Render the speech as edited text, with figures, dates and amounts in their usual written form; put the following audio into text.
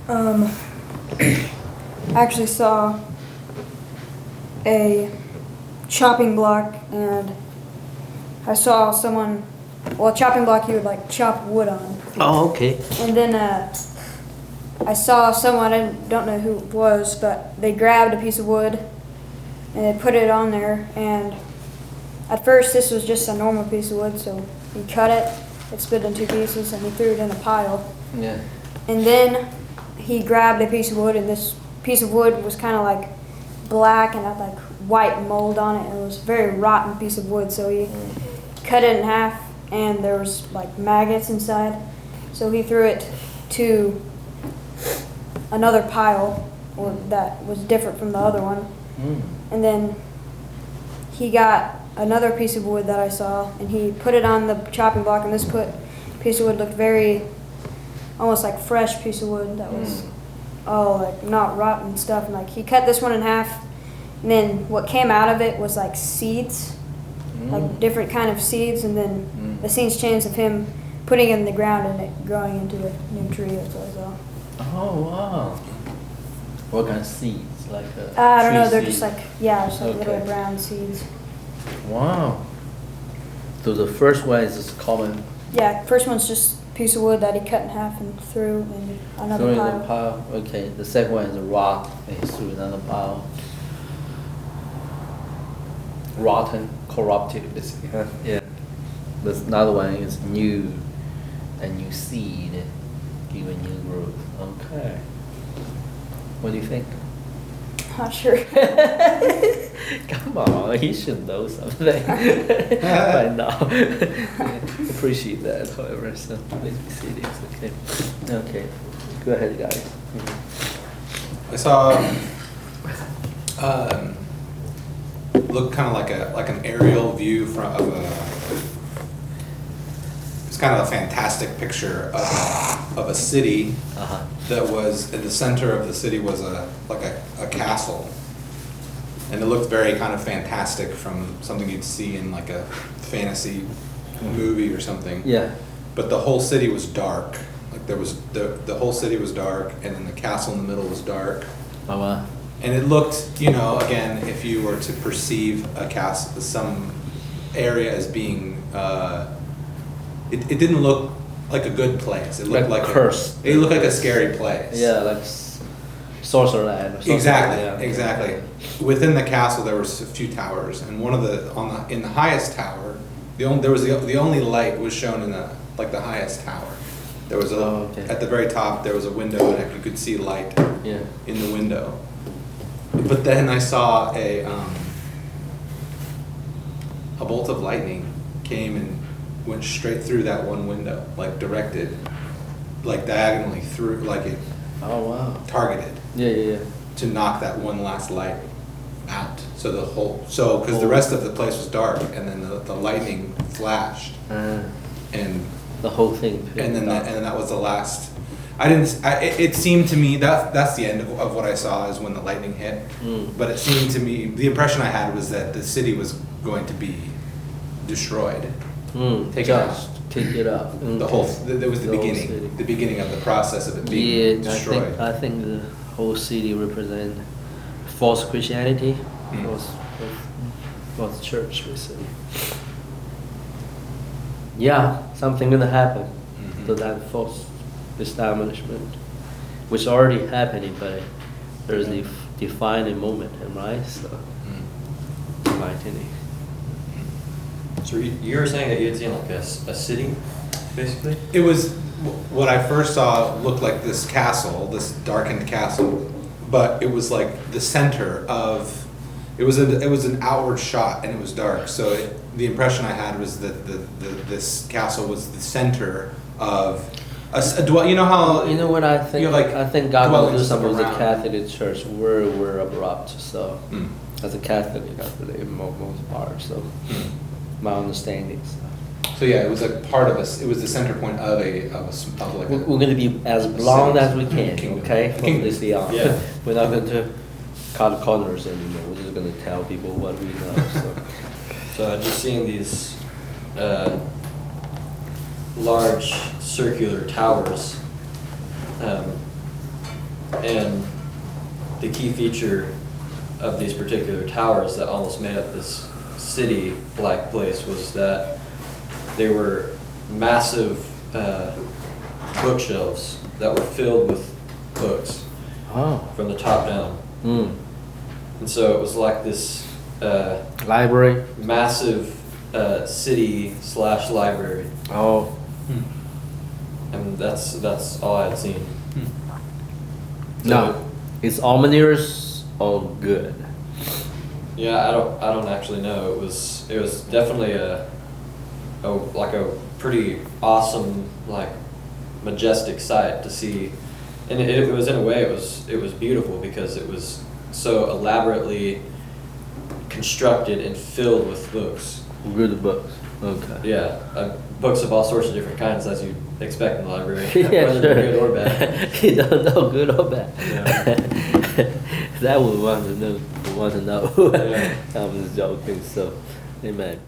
Um, I actually saw a chopping block, and I saw someone, well, a chopping block you would like chop wood on. Oh, okay. And then I saw someone, I don't know who it was, but they grabbed a piece of wood and they put it on there. And at first, this was just a normal piece of wood, so he cut it, it split in two pieces, and he threw it in a pile. Yeah. And then he grabbed a piece of wood, and this piece of wood was kind of like black and had like white mold on it, and it was a very rotten piece of wood. So he cut it in half, and there was like maggots inside. So he threw it to another pile, or that was different from the other one. And then he got another piece of wood that I saw, and he put it on the chopping block, and this piece of wood looked very, almost like fresh piece of wood that was all like not rotten stuff. And like he cut this one in half, and then what came out of it was like seeds, like different kind of seeds, and then the scenes changed of him putting it in the ground and it growing into a new tree. That's what I saw. Oh, wow. What kind of seeds? Like I don't know. tree They're seeds? just like little Okay. brown seeds. Wow. So the first one is just common. Yeah, first one's just a piece of wood that he cut in half and threw in another Throw in pile. the pile. Okay. The second one is a rock. And he threw another pile. Rotten, corrupted, basically. Huh? Yeah. This another one is new, a new seed, give a new growth. Okay. What do you think? Not sure. Come on, you should know something by now. Appreciate that, however, so let's be serious, okay? Okay, go ahead, guys. I saw looked kind of like an aerial view of it's kind of a fantastic picture of a city that was in the center of the city was a castle, and it looked very kind of fantastic from something you'd see in like a fantasy movie or something. Yeah. But the whole city was dark. Like there was the whole city was dark, and then the castle in the middle was dark. Oh, wow. And it looked, again, if you were to perceive a castle, some area as being, it didn't look like a good place. It looked Like like cursed. It looked like a scary place. Yeah, like sorcerer land or something. Exactly, Yeah. exactly. Within the castle, there was a few towers, and one of in the highest tower, the only light was shown in the highest tower. There was at the very top there was a window, and you could see light in the window. But then I saw a bolt of lightning came and went straight through that one window, like directed, like diagonally through, like it Oh, wow. targeted Yeah. to knock that one last light out. So because the rest of the place was dark, and then the lightning flashed, and The whole thing. and then that was the last. It seemed to me that's the end of what I saw is when the lightning hit. But it seemed to me, the impression I had was that the city was going to be destroyed. Take it out. Take it out. That was the beginning of the process of it being destroyed. I think the whole city represent false Christianity, false church, basically. Yeah, something gonna happen to that false establishment, which is already happening, but there's the defining moment, right? So, enlightening. So you were saying that you had seen like a city, basically? It was what I first saw looked like this castle, this darkened castle, but it was like the center of. It was an outward shot, and it was dark. So the impression I had was that this castle was the center of a dwell. You know how You know what I think? I think God will do dwellings something with the around. Catholic Church. We're abrupt, so as a Catholic, I believe most part. So my understanding. So. So yeah, it was a part of us. It was the center point of like. We're going to be as blunt as we can, Kingdom. okay? From Kingdom. this day on. Yeah. We're not going to cut corners anymore. We're just going to tell people what we know. So. So I'm just seeing these large circular towers And the key feature of these particular towers that almost made up this city-like place was that they were massive bookshelves that were filled with books Oh. from the top down. Mm. And so it was like this Library. massive city/library. Oh. And that's all I had seen. No. It's ominous or good? Yeah, I don't actually know. It was definitely a like a pretty awesome, like majestic sight to see, and it was in a way it was beautiful because it was so elaborately constructed and filled with books. Good books. Okay. Yeah, books of all sorts of different kinds, as you'd expect in the library, Yeah, whether sure. they're good or bad. You don't know good or bad. Yeah. That would want to know. Want to know. Yeah. I was joking. So, amen.